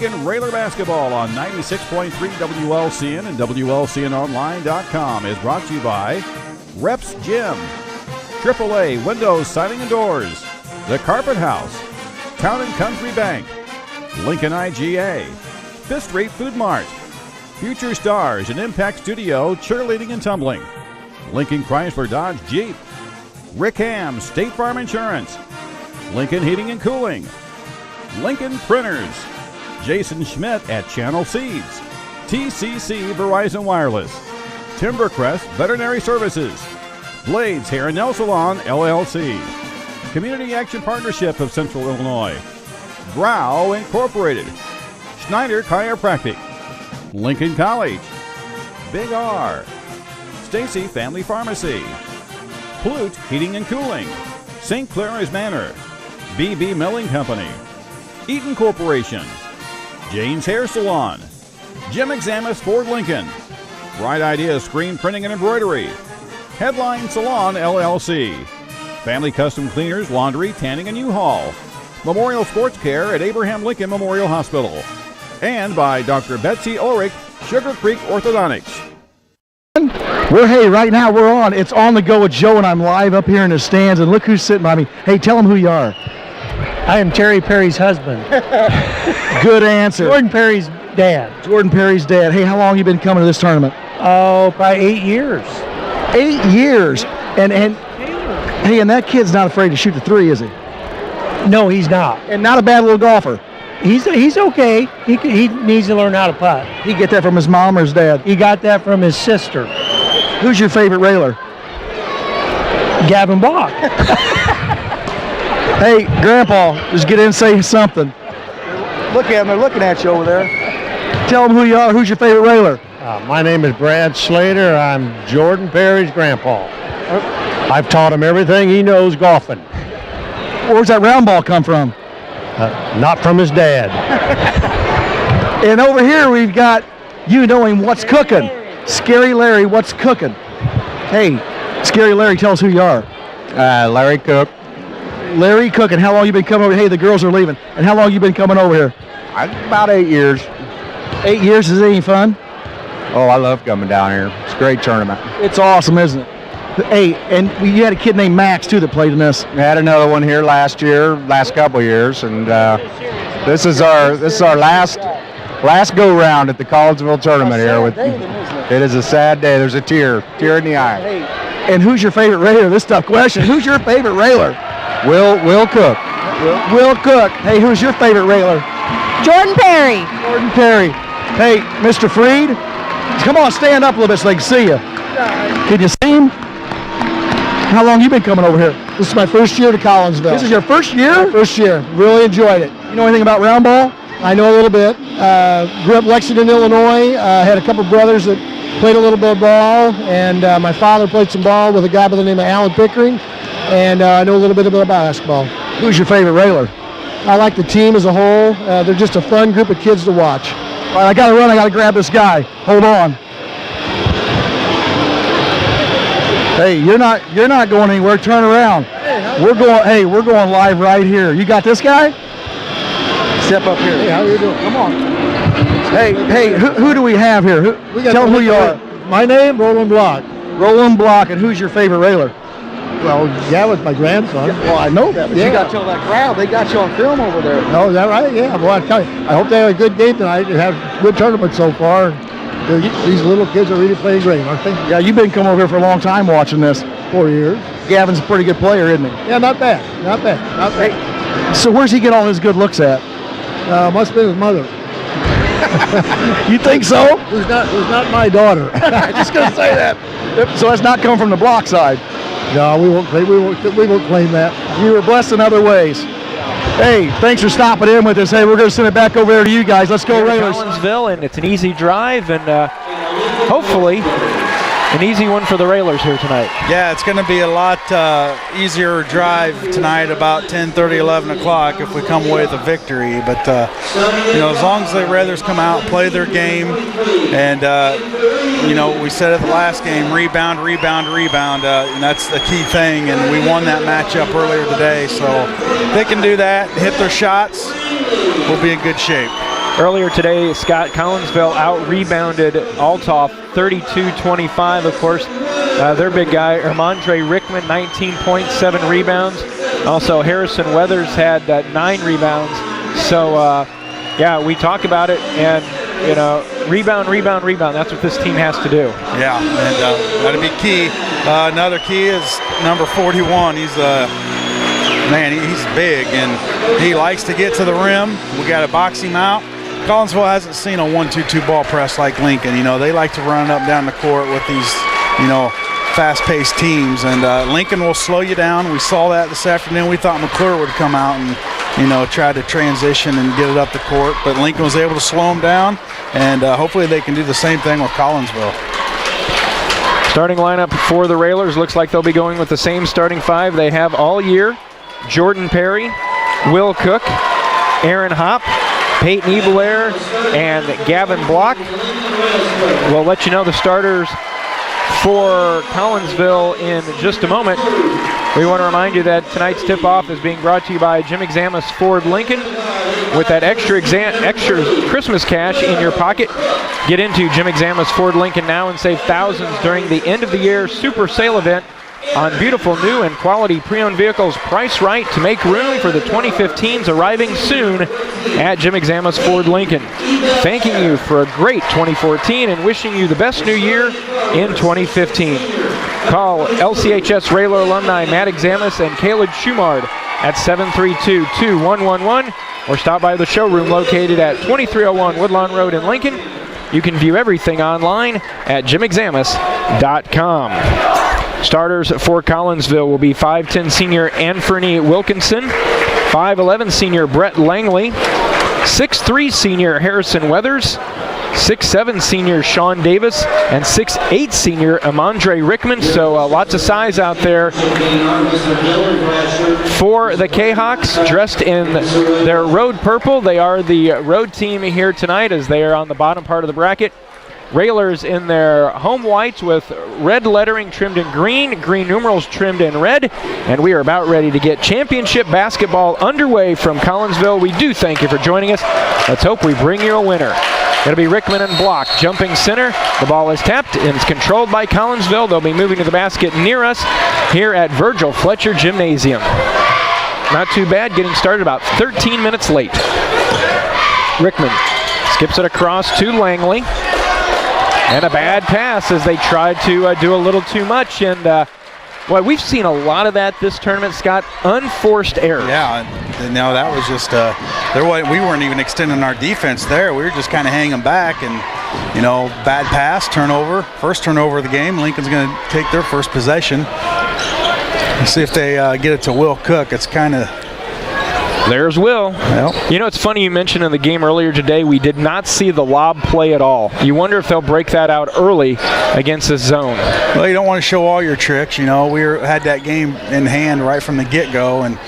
Lincoln Railer Basketball on 96.3 WLCN and WLCNonline.com is brought to you by Reps Gym, AAA Windows, Siding and Doors, The Carpet House, Town & Country Bank, Lincoln IGA, Fifth Street Food Mart, Future Stars and Impact Studio Cheerleading and Tumbling, Lincoln Chrysler Dodge Jeep, Rick Ham State Farm Insurance, Lincoln Heating and Cooling, Lincoln Printers, Jason Schmidt at Channel Seeds, TCC Verizon Wireless, Timbercrest Veterinary Services, Blades Hair and Nail Salon LLC, Community Action Partnership of Central Illinois, Brow Incorporated, Schneider Chiropractic, Lincoln College, Big R, Stacy Family Pharmacy, Plute Heating and Cooling, St. Clair's Manor, BB Milling Company, Eaton Corporation, Jane's Hair Salon, Jim Examus Ford Lincoln, Bright Ideas Screen Printing and Embroidery, Headline Salon LLC, Family Custom Cleaners, Laundry, Tanning and U-Haul, Memorial Sports Care at Abraham Lincoln Memorial Hospital, and by Dr. Betsy Ulrich, Sugar Creek Orthodontics. Right now we're on. It's On the Go with Joe, and I'm live up here in the stands, and look who's sitting by me. Hey, tell them who you are. I am Terry Perry's husband. Good answer. Jordan Perry's dad. Jordan Perry's dad. Hey, how long have you been coming to this tournament? Oh, probably 8 years. 8 years. And hey, and that kid's not afraid to shoot the three, is he? No, he's not. And not a bad little golfer. He's okay. He needs to learn how to putt. He get that from his mom or his dad? He got that from his sister. Who's your favorite railer? Gavin Block. Hey, Grandpa, just get in and say something. Look at them. They're looking at you over there. Tell them who you are. Who's your favorite railer? My name is Brad Slater. I'm Jordan Perry's grandpa. I've taught him everything he knows golfing. Where's that round ball come from? Not from his dad. And over here we've got you knowing what's cooking. Scary Larry, what's cooking? Hey, Scary Larry, tell us who you are. Larry Cook. Larry Cook, and how long you been coming over? Hey, the girls are leaving. And how long you been coming over here? About 8 years. 8 years, is it any fun? Oh, I love coming down here. It's a great tournament. It's awesome, isn't it? Hey, and you had a kid named Max, too, that played in this. We had another one here last couple of years, and this is our last go-round at the Collinsville tournament here. It is a sad day. There's a tear in the eye. Hey, and who's your favorite railer? This is a tough question. Who's your favorite railer? Will Cook. Will Cook. Hey, who's your favorite railer? Jordan Perry. Jordan Perry. Hey, Mr. Freed, come on, stand up a little bit so they can see you. Can you see him? How long you been coming over here? This is my first year to Collinsville. This is your first year? First year. Really enjoyed it. You know anything about round ball? I know a little bit. Grew up in Lexington, Illinois. Had a couple brothers that played a little bit of ball, and my father played some ball with a guy by the name of Alan Pickering, and I know a little bit about basketball. Who's your favorite railer? I like the team as a whole. They're just a fun group of kids to watch. All right, I got to run. I got to grab this guy. Hold on. Hey, you're not going anywhere. Turn around. We're going live right here. You got this guy? Step up here. Hey, how you doing? Come on. Hey, who do we have here? Tell them who you are. My name, Roland Block. Roland Block, and who's your favorite railer? Well, that was my grandson. Well, I know that, but Yeah. you got to tell that crowd. They got you on film over there. Oh, is that right? Yeah. Well, I tell you, I hope they have a good game tonight and have a good tournament so far. These little kids are really playing great, aren't they? Yeah, you've been coming over here for a long time watching this. 4 years. Gavin's a pretty good player, isn't he? Yeah, not bad. Not bad. Not bad. So where's he get all his good looks at? Must have been his mother. You think so? Who's not my daughter. I was just gonna say that. So that's not coming from the block side. No, we won't claim that. You were blessed in other ways. Hey, thanks for stopping in with us. Hey, we're going to send it back over there to you guys. Let's go, Railers. Collinsville, and it's an easy drive, and hopefully an easy one for the Railers here tonight. Yeah, it's going to be a lot easier drive tonight, about 10:30, 11 o'clock, if we come away with a victory. But, as long as the Railers come out and play their game, and, we said at the last game, rebound, and that's the key thing, and we won that matchup earlier today. So if they can do that, hit their shots, we'll be in good shape. Earlier today, Scott, Collinsville out-rebounded Althoff 32-25, of course. Their big guy, Ramondre Rickman, 19.7 rebounds. Also, Harrison Weathers had 9 rebounds. So, yeah, we talk about it, and, you know, rebound. That's what this team has to do. Yeah, and that'll be key. Another key is number 41. He's he's big, and he likes to get to the rim. We got to box him out. Collinsville hasn't seen a 1-2-2 ball press like Lincoln. You know, they like to run up down the court with these, you know, fast-paced teams, and Lincoln will slow you down. We saw that this afternoon. We thought McClure would come out and, you know, try to transition and get it up the court, but Lincoln was able to slow them down, and hopefully they can do the same thing with Collinsville. Starting lineup for the Railers looks like they'll be going with the same starting 5 they have all year. Jordan Perry, Will Cook, Aaron Hopp, Peyton Ebelair, and Gavin Block. We'll let you know the starters for Collinsville in just a moment. We want to remind you that tonight's tip-off is being brought to you by Jim Examus Ford Lincoln. With that extra Christmas cash in your pocket, get into Jim Examus Ford Lincoln now and save thousands during the end-of-the-year super sale event on beautiful new and quality pre-owned vehicles priced right to make room for the 2015s arriving soon at Jim Examus Ford Lincoln. Thanking you for a great 2014 and wishing you the best new year in 2015. Call LCHS Railer alumni Matt Examus and Caleb Schumard at 732-2111 or stop by the showroom located at 2301 Woodlawn Road in Lincoln. You can view everything online at jimexamus.com. Starters for Collinsville will be 5'10" senior Anferny Wilkinson, 5'11" senior Brett Langley, 6'3" senior Harrison Weathers, 6'7" senior Sean Davis, and 6'8" senior Amandre Rickman. So lots of size out there for the Kahoks, dressed in their road purple. They are the road team here tonight as they are on the bottom part of the bracket. Railers in their home whites with red lettering trimmed in green, green numerals trimmed in red, and we are about ready to get championship basketball underway from Collinsville. We do thank you for joining us. Let's hope we bring you a winner. It'll be Rickman and Block jumping center. The ball is tapped and it's controlled by Collinsville. They'll be moving to the basket near us here at Virgil Fletcher Gymnasium. Not too bad, getting started about 13 minutes late. Rickman skips it across to Langley. And a bad pass as they tried to do a little too much. And boy, we've seen a lot of that this tournament, Scott. Unforced errors. Yeah, no, that was just we weren't even extending our defense there. We were just kind of hanging back, and you know, bad pass, turnover, first turnover of the game. Lincoln's going to take their first possession. Let's see if they get it to Will Cook. It's kind of. There's Will. Yep. You know, it's funny you mentioned in the game earlier today, we did not see the lob play at all. You wonder if they'll break that out early against this zone. Well, you don't want to show all your tricks. You know, we had that game in hand right from the get-go, and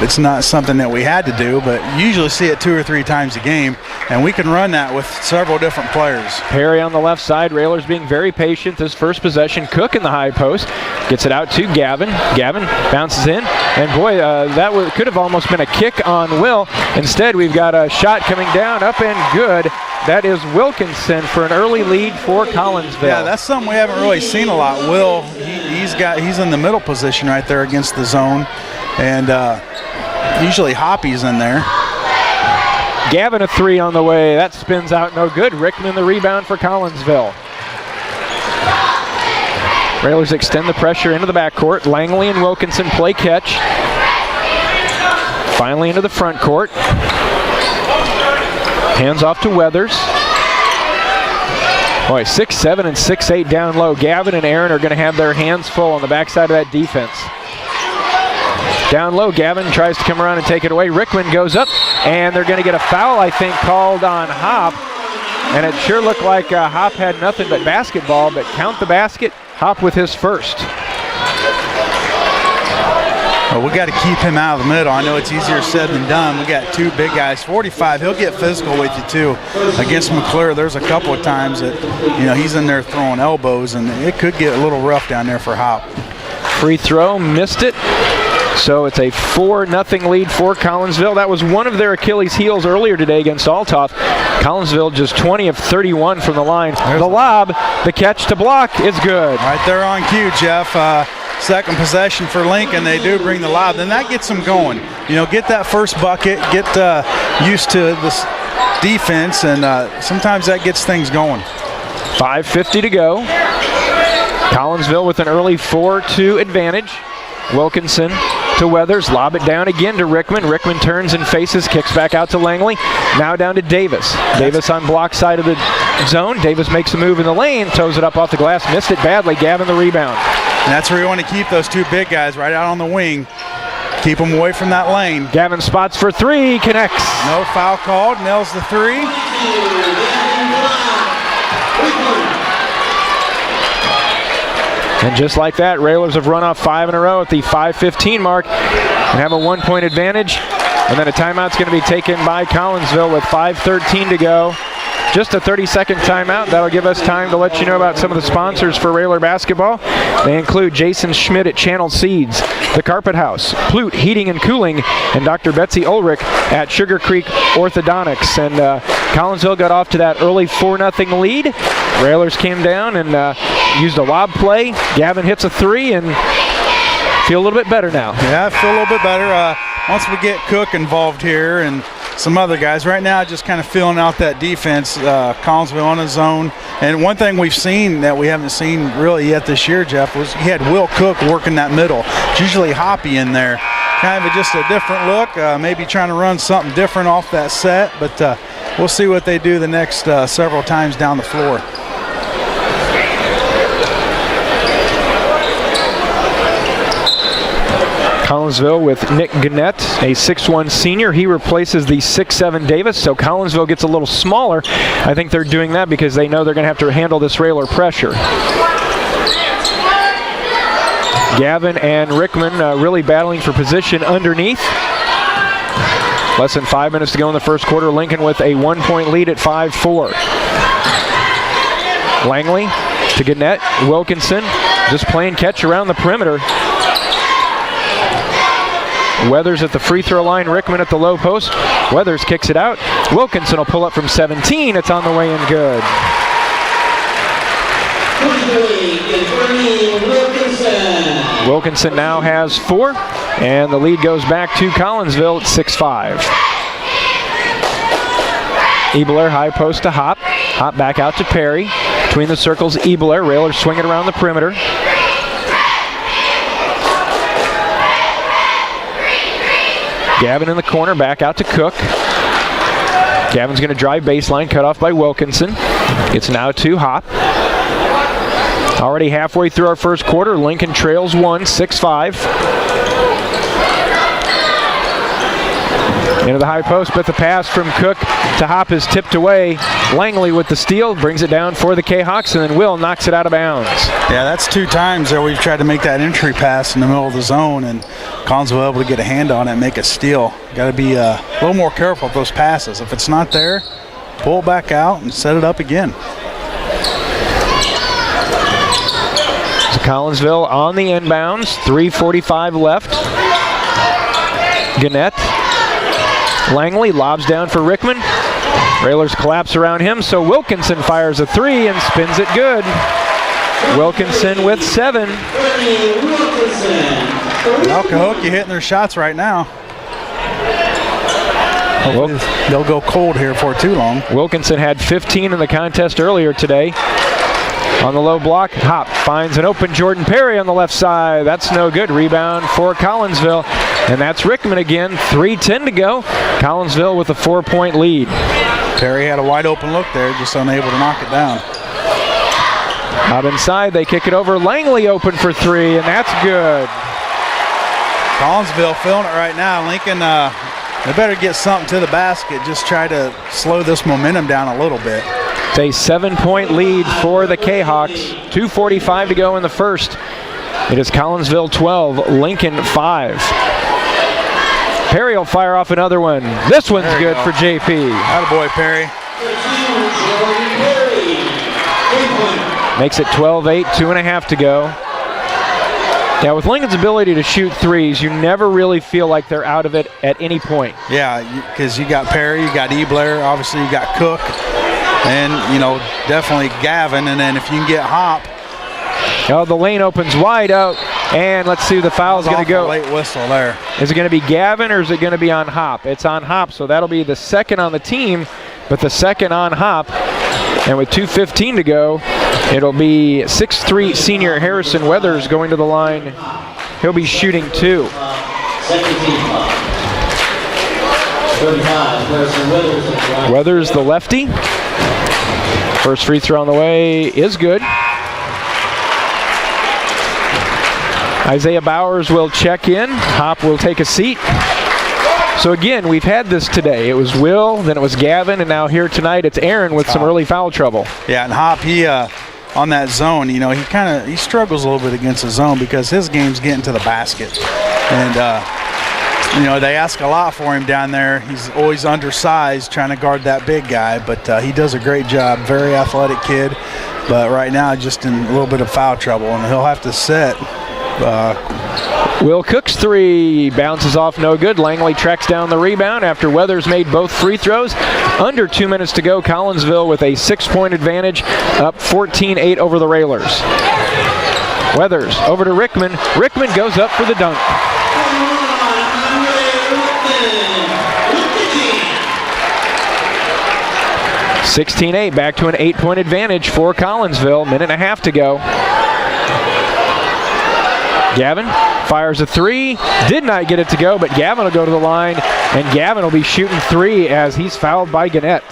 it's not something that we had to do, but you usually see it 2 or 3 times a game, and we can run that with several different players. Perry on the left side, Railers being very patient. This first possession, Cook in the high post, gets it out to Gavin. Gavin bounces in, and boy, that could have almost been a kick on Will. Instead, we've got a shot coming down, up and good. That is Wilkinson for an early lead for Collinsville. Yeah, that's something we haven't really seen a lot. Will, he's in the middle position right there against the zone, and usually Hoppy's in there. Gavin a 3 on the way. That spins out no good. Rickman the rebound for Collinsville. Railers extend the pressure into the backcourt. Langley and Wilkinson play catch. Finally into the front court. Hands off to Weathers. Boy, 6'7" and 6'8" down low. Gavin and Aaron are going to have their hands full on the backside of that defense. Down low, Gavin tries to come around and take it away. Rickman goes up, and they're going to get a foul, I think, called on Hopp. And it sure looked like Hopp had nothing but basketball, but count the basket. Hopp with his first. Well, we got to keep him out of the middle. I know it's easier said than done. We got 2 big guys. 45, he'll get physical with you too. Against McClure, there's a couple of times that, you know, he's in there throwing elbows, and it could get a little rough down there for Hopp. Free throw, missed it. So it's a 4-0 lead for Collinsville. That was one of their Achilles heels earlier today against Althoff. Collinsville just 20 of 31 from the line. The lob, the catch to block is good. Right there on cue, Jeff. Second possession for Lincoln. They do bring the lob. Then that gets them going. You know, get that first bucket, get used to this defense, and sometimes that gets things going. 5:50 to go. Collinsville with an early 4-2 advantage. Wilkinson to Weathers, lob it down again to Rickman. Rickman turns and faces, kicks back out to Langley. Now down to Davis. Davis on block side of the zone. Davis makes a move in the lane, toes it up off the glass, missed it badly. Gavin the rebound. And that's where you want to keep those two big guys right out on the wing. Keep them away from that lane. Gavin spots for three, connects. No foul called, nails the three. And just like that, Railers have run off 5 in a row at the 5:15 mark and have a 1-point advantage. And then a timeout's going to be taken by Collinsville with 5:13 to go. Just a 30-second timeout. That'll give us time to let you know about some of the sponsors for Railer basketball. They include Jason Schmidt at Channel Seeds, The Carpet House, Plute Heating and Cooling, and Dr. Betsy Ulrich at Sugar Creek Orthodontics. And Collinsville got off to that early 4-0 lead. Railers came down and used a lob play. Gavin hits a three and feel a little bit better now. Yeah, I feel a little bit better once we get Cook involved here and some other guys. Right now, just kind of filling out that defense. Collinsville on his zone. And one thing we've seen that we haven't seen really yet this year, Jeff, was he had Will Cook working that middle. It's usually Hoppy in there. Kind of just a different look, maybe trying to run something different off that set, but we'll see what they do the next several times down the floor. Collinsville with Nick Gannett, a 6'1 senior. He replaces the 6'7 Davis, so Collinsville gets a little smaller. I think they're doing that because they know they're going to have to handle this Railer pressure. Gavin and Rickman really battling for position underneath. Less than 5 minutes to go in the first quarter. Lincoln with a 1-point lead at 5-4. Langley to Gannett. Wilkinson just playing catch around the perimeter. Weathers at the free throw line, Rickman at the low post. Weathers kicks it out. Wilkinson will pull up from 17. It's on the way in good. Wilkinson now has 4, and the lead goes back to Collinsville at 6-5. Ebler high post to Hop. Hop back out to Perry. Between the circles, Ebler. Railers swing it around the perimeter. Gavin in the corner, back out to Cook. Gavin's going to drive baseline, cut off by Wilkinson. It's now to Hop. Already halfway through our first quarter, Lincoln trails 1, 6-5. Into the high post, but the pass from Cook to Hop is tipped away. Langley with the steal, brings it down for the Kahoks, and then Will knocks it out of bounds. Yeah, that's 2 times that we've tried to make that entry pass in the middle of the zone, and Collinsville able to get a hand on it and make a steal. Got to be a little more careful with those passes. If it's not there, pull it back out and set it up again. So Collinsville on the inbounds, 3:45 left. Gannett. Langley lobs down for Rickman. Railers collapse around him, so Wilkinson fires a 3 and spins it good. Wilkinson with 7. Well, Cahokia hitting their shots right now. Hopefully they'll go cold here for too long. Wilkinson had 15 in the contest earlier today. On the low block, Hop finds an open Jordan Perry on the left side. That's no good. Rebound for Collinsville. And that's Rickman again. 3:10 to go. Collinsville with a 4-point lead. Perry had a wide open look there, just unable to knock it down. Out inside, they kick it over. Langley open for 3, and that's good. Collinsville feeling it right now. Lincoln, they better get something to the basket. Just try to slow this momentum down a little bit. It's a 7-point lead for the Kahoks. 2:45 to go in the first. It is Collinsville 12, Lincoln 5. Perry will fire off another one. This one's good for JP. Attaboy, Perry. Makes it 12-8, 2.5 to go. Yeah, with Lincoln's ability to shoot threes, you never really feel like they're out of it at any point. Yeah, because you got Perry, you got Ebler, obviously you got Cook, and, definitely Gavin. And then if you can get Hop. Oh, the lane opens wide out, and let's see who the foul's going to go. Late whistle there. Is it going to be Gavin or is it going to be on Hop? It's on Hop, so that'll be the second on the team, but the second on Hop. And with 2:15 to go, it'll be 6'3" senior Harrison Weathers going to the line. He'll be shooting 2. Weathers, the lefty. First free throw on the way is good. Isaiah Bowers will check in. Hop will take a seat. So again, we've had this today. It was Will, then it was Gavin, and now here tonight it's Aaron with some early foul trouble. Yeah, and Hop, he on that zone, he struggles a little bit against the zone because his game's getting to the basket. And, they ask a lot for him down there. He's always undersized trying to guard that big guy, but he does a great job. Very athletic kid, but right now just in a little bit of foul trouble, and he'll have to sit. Will Cook's 3 bounces off, no good. Langley tracks down the rebound after Weathers made both free throws. Under 2 minutes to go, Collinsville with a 6-point advantage, up 14-8 over the Railers. Weathers over to Rickman. Rickman goes up for the dunk. (16-8), back to an 8-point advantage for Collinsville. Minute and a half to go. Gavin fires a 3, did not get it to go, but Gavin will go to the line, and Gavin will be shooting 3 as he's fouled by Gannett.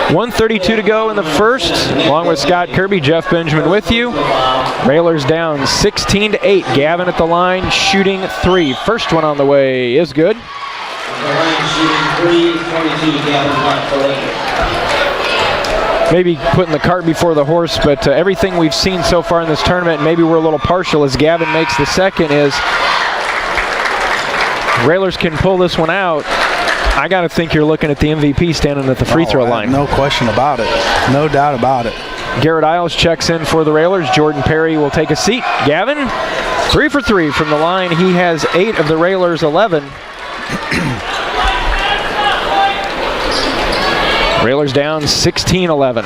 .132 to go in the first. Along with Scott Kirby, Jeff Benjamin with you. Railers down 16-8. Gavin at the line shooting 3. First one on the way is good. Maybe putting the cart before the horse, but everything we've seen so far in this tournament, maybe we're a little partial as Gavin makes the second, is Railers can pull this one out. I got to think you're looking at the MVP standing at the free throw line. No question about it. No doubt about it. Garrett Isles checks in for the Railers. Jordan Perry will take a seat. Gavin, 3 for 3 from the line. He has 8 of the Railers' 11. Railers down 16-11.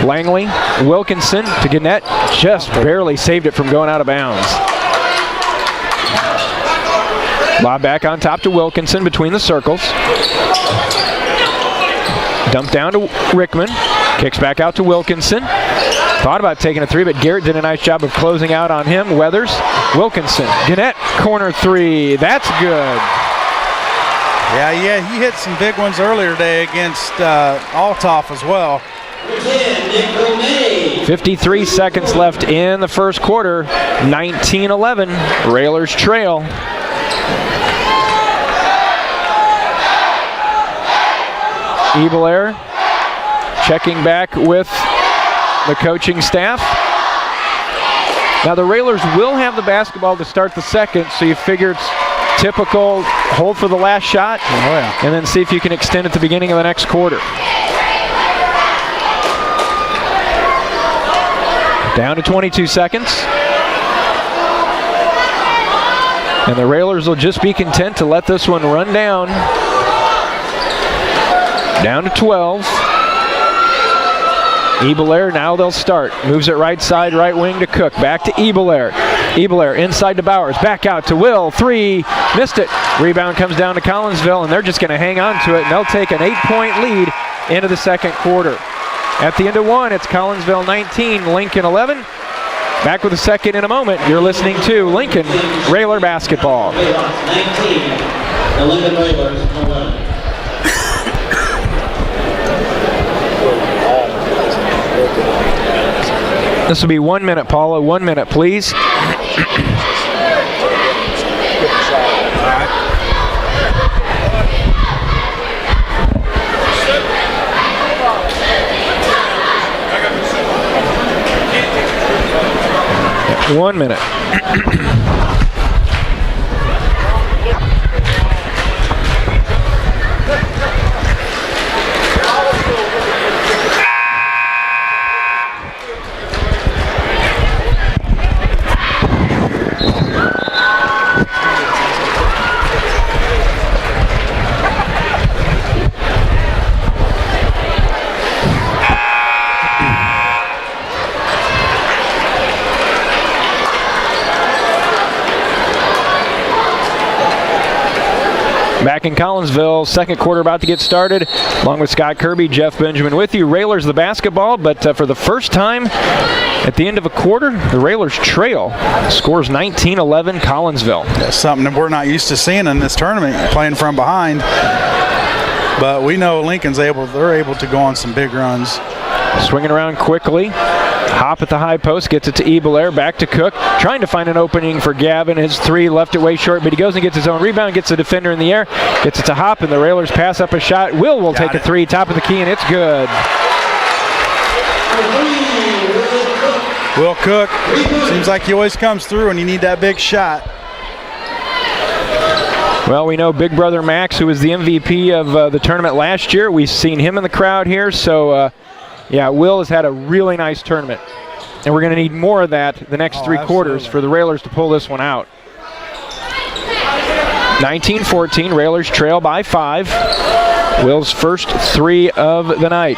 Langley, Wilkinson to Gannett, just barely saved it from going out of bounds. Lob back on top to Wilkinson between the circles. Dump down to Rickman, kicks back out to Wilkinson. Thought about taking a 3, but Garrett did a nice job of closing out on him. Weathers, Wilkinson, Gannett, corner 3, that's good. Yeah, he hit some big ones earlier today against Althoff as well. 53 seconds left in the first quarter. 19-11, Railers trail. Ebelair checking back with the coaching staff. Now the Railers will have the basketball to start the second, so you figure it's typical hold for the last shot, and then see if you can extend at the beginning of the next quarter. Down to 22 seconds. And the Railers will just be content to let this one run down. Down to 12. Ebelair, now they'll start. Moves it right side, right wing to Cook. Back to Ebelair. Ebelair inside to Bowers. Back out to Will. 3. Missed it. Rebound comes down to Collinsville, and they're just going to hang on to it, and they'll take an 8-point lead into the second quarter. At the end of 1, it's Collinsville 19, Lincoln 11. Back with the second in a moment. You're listening to Lincoln Railer Basketball. 19, the Lincoln Railers 11. This will be 1 minute, Paula. 1 minute, please. Yeah, 1 minute. Back in Collinsville, second quarter about to get started. Along with Scott Kirby, Jeff Benjamin with you. Railers the basketball, but for the first time at the end of a quarter, the Railers trail. Scores 19-11 Collinsville. That's something that we're not used to seeing in this tournament, playing from behind. But we know Lincoln's they're able to go on some big runs. Swinging around quickly. Hop at the high post, gets it to Ebelair, back to Cook, trying to find an opening for Gavin. His three left it way short, but he goes and gets his own rebound, gets the defender in the air, gets it to Hop, and the Railers pass up a shot. Will take a three, top of the key, and it's good. Will Cook, seems like he always comes through when you need that big shot. Well, we know Big Brother Max, who was the MVP of the tournament last year. We've seen him in the crowd here, so yeah, Will has had a really nice tournament. And we're going to need more of that the next three quarters for the Railers to pull this one out. 19-14, Railers trail by 5. Will's first three of the night.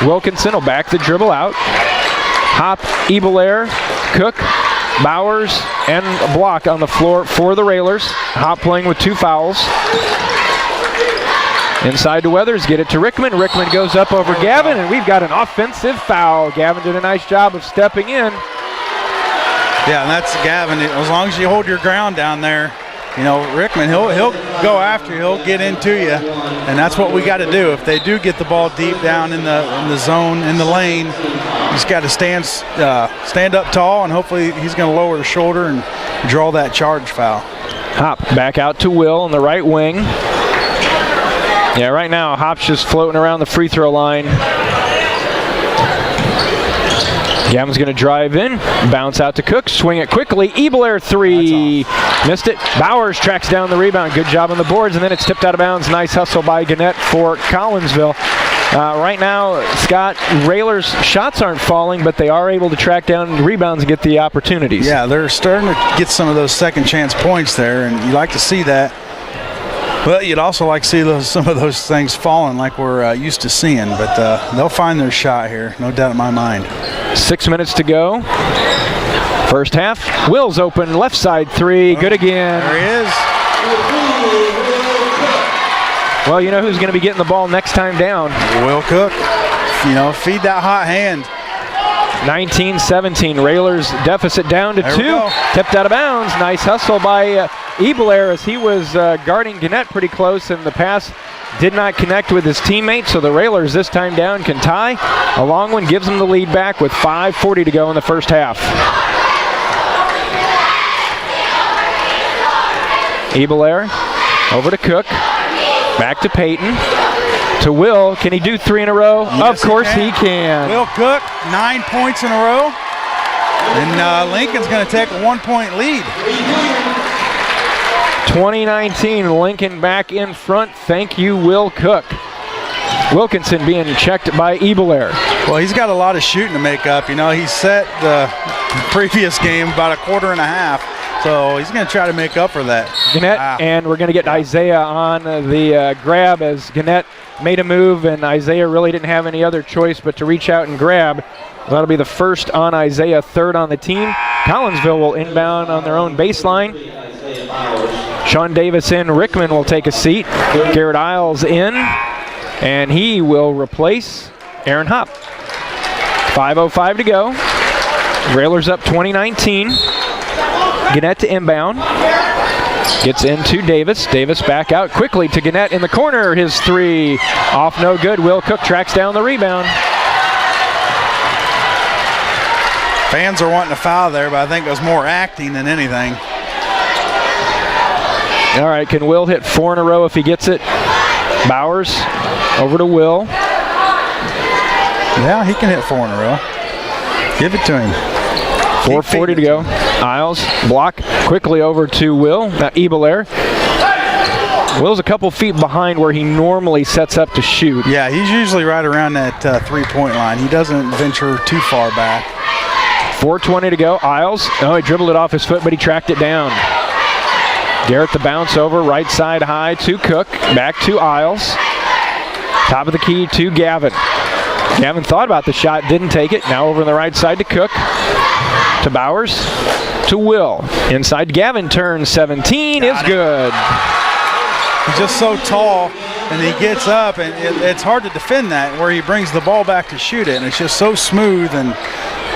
Wilkinson will back the dribble out. Hop, Ebelair, Cook, Bowers, and a block on the floor for the Railers. Hop playing with 2 fouls. Inside to Weathers, get it to Rickman. Rickman goes up over Gavin, and we've got an offensive foul. Gavin did a nice job of stepping in. Yeah, and that's Gavin. As long as you hold your ground down there, you know, Rickman, he'll go after you, he'll get into you, and that's what we got to do. If they do get the ball deep down in the zone, in the lane, you just got to stand up tall, and hopefully he's going to lower the shoulder and draw that charge foul. Hop back out to Will on the right wing. Yeah, right now Hop's just floating around the free throw line. Gavin's going to drive in, bounce out to Cook, swing it quickly. Ebelair three, missed it. Bowers tracks down the rebound. Good job on the boards, and then it's tipped out of bounds. Nice hustle by Gannett for Collinsville. Right now, Scott, Railers' shots aren't falling, but they are able to track down rebounds and get the opportunities. Yeah, they're starting to get some of those second chance points there, and you like to see that. But you'd also like to see some of those things falling like we're used to seeing. But they'll find their shot here, no doubt in my mind. 6 minutes to go. First half. Will's open, left side three. Good again. There he is. Well, you know who's going to be getting the ball next time down? Will Cook. You know, feed that hot hand. 19-17. Railers deficit down to 2. Tipped out of bounds. Nice hustle by Ebelair as he was guarding Gannett pretty close, and the pass did not connect with his teammate, so the Railers this time down can tie. A long one gives them the lead back with 5:40 to go in the first half. Ebelair over to Cook. Back to Peyton. To Will. Can he do 3 in a row? Yes, of course he can. Will Cook, 9 points in a row. And Lincoln's going to take a 1-point lead. 2019, Lincoln back in front. Thank you, Will Cook. Wilkinson being checked by Ebelair. Well, he's got a lot of shooting to make up. You know, he set the previous game about a quarter and a half. So he's going to try to make up for that. Gannett, and we're going to get Isaiah on the grab as Gannett made a move, and Isaiah really didn't have any other choice but to reach out and grab. That'll be the first on Isaiah, third on the team. Collinsville will inbound on their own baseline. Sean Davis in, Rickman will take a seat. Garrett Isles in, and he will replace Aaron Hop. 5:05 to go. Railers up 2019. Gannett to inbound. Gets into Davis. Davis back out quickly to Gannett in the corner. His three off, no good. Will Cook tracks down the rebound. Fans are wanting to foul there, but I think it was more acting than anything. All right, can Will hit 4 in a row if he gets it? Bowers over to Will. Yeah, he can hit 4 in a row. Give it to him. 4:40 to go. Isles block quickly over to Will. Ebelair. Will's a couple feet behind where he normally sets up to shoot. Yeah, he's usually right around that 3-point line. He doesn't venture too far back. 4:20 to go. Isles. Oh, he dribbled it off his foot, but he tracked it down. Garrett the bounce over, right side high to Cook. Back to Isles. Top of the key to Gavin. Gavin thought about the shot, didn't take it. Now over on the right side to Cook. To Bowers. to Will. Inside Gavin, turn 17 is good. He's just so tall, and he gets up, and it's hard to defend that, where he brings the ball back to shoot it, and it's just so smooth, and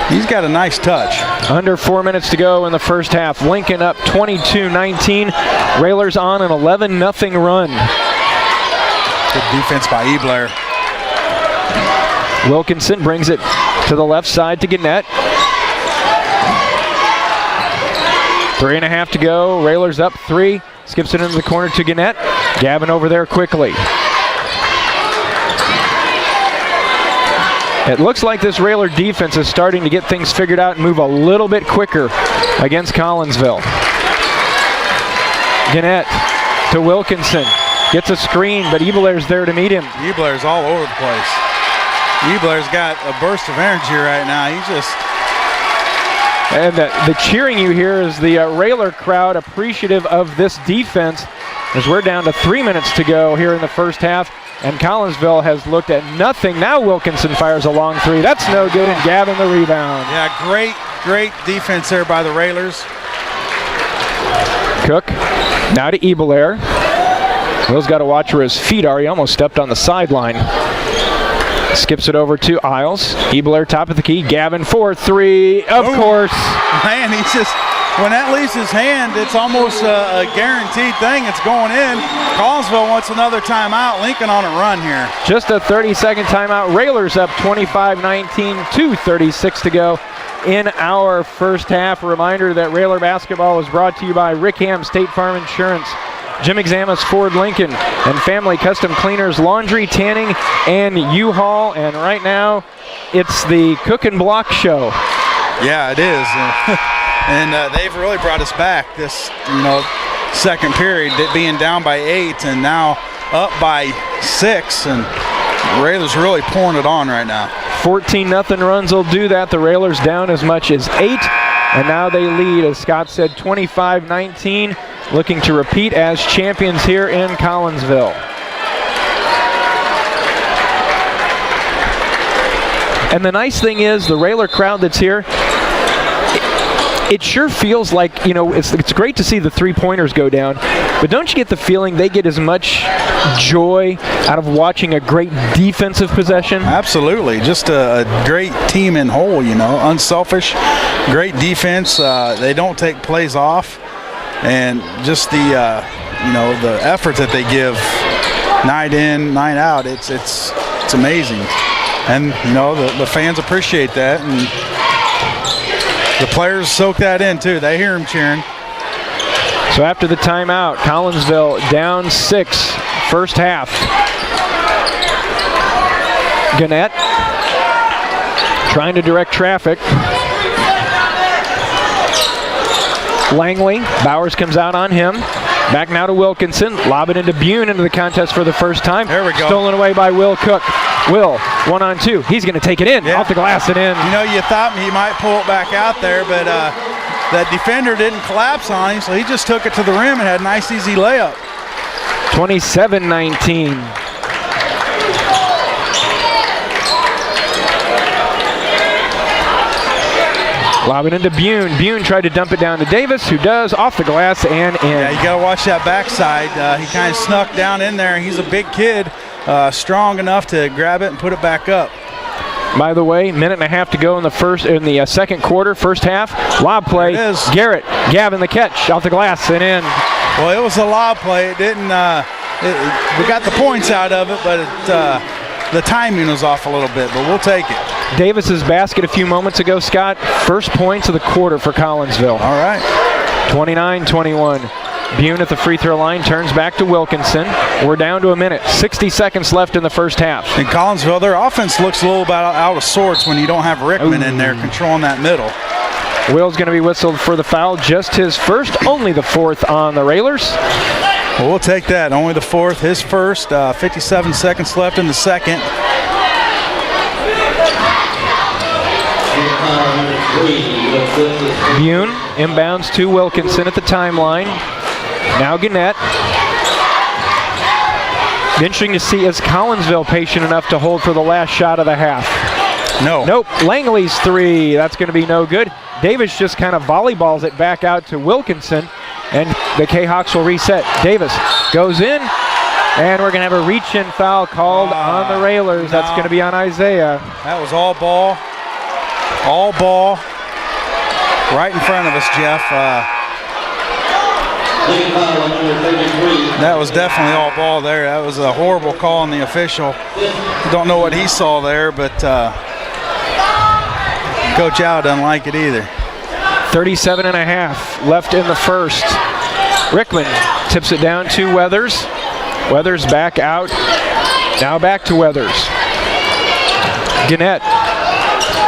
he's got a nice touch. Under 4 minutes to go in the first half. Lincoln up 22-19. Railers on an 11-0 run. Good defense by Ebler. Wilkinson brings it to the left side to Gannett. 3.5 to go. Railers up 3. Skips it into the corner to Gannett. Gavin over there quickly. It looks like this Railer defense is starting to get things figured out and move a little bit quicker against Collinsville. Gannett to Wilkinson. Gets a screen, but Ebler's there to meet him. Ebler's all over the place. Ebler's got a burst of energy right now. He's just... And the cheering you hear is the Railer crowd appreciative of this defense, as we're down to 3 minutes to go here in the first half, and Collinsville has looked at nothing. Now Wilkinson fires a long 3. That's no good, and Gavin the rebound. Yeah, great defense there by the Railers. Cook now to Ebler. Will's got to watch where his feet are. He almost stepped on the sideline. Skips it over to Isles. Ebler top of the key. Gavin for 3. Of course. Man, he's just, when that leaves his hand, it's almost a guaranteed thing. It's going in. Collinsville wants another timeout. Lincoln on a run here. Just a 30-second timeout. Railers up 25-19. 2:36 to go in our first half. A reminder that Railer basketball is brought to you by Rickham State Farm Insurance, Jim Examus Ford Lincoln, and Family Custom Cleaners, Laundry, Tanning, and U-Haul. And right now, it's the Cook and Block show. Yeah, it is. And they've really brought us back this, second period, being down by 8 and now up by 6. And Railers really pouring it on right now. 14-0 runs will do that. The Railers down as much as 8. And now they lead, as Scott said, 25-19. Looking to repeat as champions here in Collinsville. And the nice thing is, the Railer crowd that's here, it sure feels like, it's great to see the three-pointers go down, but don't you get the feeling they get as much joy out of watching a great defensive possession? Absolutely. Just a great team in whole, unselfish, great defense. They don't take plays off. And just the the effort that they give night in, night out, it's amazing. And the fans appreciate that, and the players soak that in too. They hear them cheering. So after the timeout, Collinsville down 6, first half. Gannett trying to direct traffic. Langley, Bowers comes out on him. Back now to Wilkinson. Lob it into Bune into the contest for the first time. There we go. Stolen away by Will Cook. Will, 1-on-2. He's going to take it in. Yeah. Off the glass and in. You thought he might pull it back out there, but that defender didn't collapse on him, so he just took it to the rim and had a nice, easy layup. 27-19. Lob it into Bune. Bune tried to dump it down to Davis, who does, off the glass and in. Yeah, you got to watch that backside. He kind of snuck down in there. He's a big kid, strong enough to grab it and put it back up. By the way, 1.5 to go in the second quarter, first half. Lob play. Garrett, Gavin the catch, off the glass and in. Well, it was a lob play. It didn't. We got the points out of it, but the timing was off a little bit. But we'll take it. Davis's basket a few moments ago, Scott. First points of the quarter for Collinsville. All right. 29-21. Bune at the free throw line turns back to Wilkinson. We're down to a minute. 60 seconds left in the first half. In Collinsville, their offense looks a little bit out of sorts when you don't have Rickman in there controlling that middle. Will's going to be whistled for the foul. Just his first, only the fourth on the Railers. Well, we'll take that. Only the fourth, his first. 57 seconds left in the second. Bune inbounds to Wilkinson at the timeline. Now Gannett. Interesting to see, is Collinsville patient enough to hold for the last shot of the half? No. Nope. Langley's 3. That's going to be no good. Davis just kind of volleyballs it back out to Wilkinson, and the Kahoks will reset. Davis goes in, and we're going to have a reach-in foul called on the Railers. That's going to be on Isaiah. That was all ball. All ball. Right in front of us, Jeff. That was definitely all ball there. That was a horrible call on the official. Don't know what he saw there, but Coach Al doesn't like it either. 37 and a half left in the first. Rickman tips it down to Weathers. Weathers back out. Now back to Weathers. Gannett.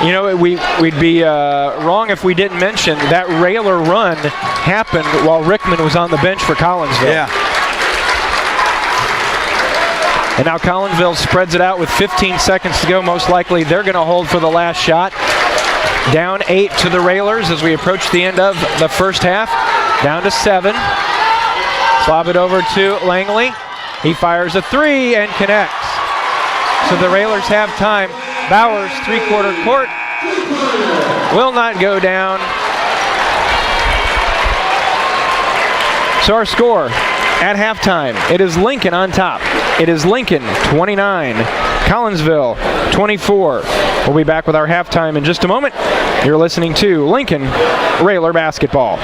You know, we'd be wrong if we didn't mention that Railer run happened while Rickman was on the bench for Collinsville. Yeah. And now Collinsville spreads it out with 15 seconds to go. Most likely they're going to hold for the last shot. Down 8 to the Railers as we approach the end of the first half. Down to 7. Slob it over to Langley. He fires a 3 and connects. So the Railers have time. Bowers, three-quarter court, will not go down. So our score at halftime, it is Lincoln on top. It is Lincoln 29, Collinsville 24. We'll be back with our halftime in just a moment. You're listening to Lincoln Railer Basketball.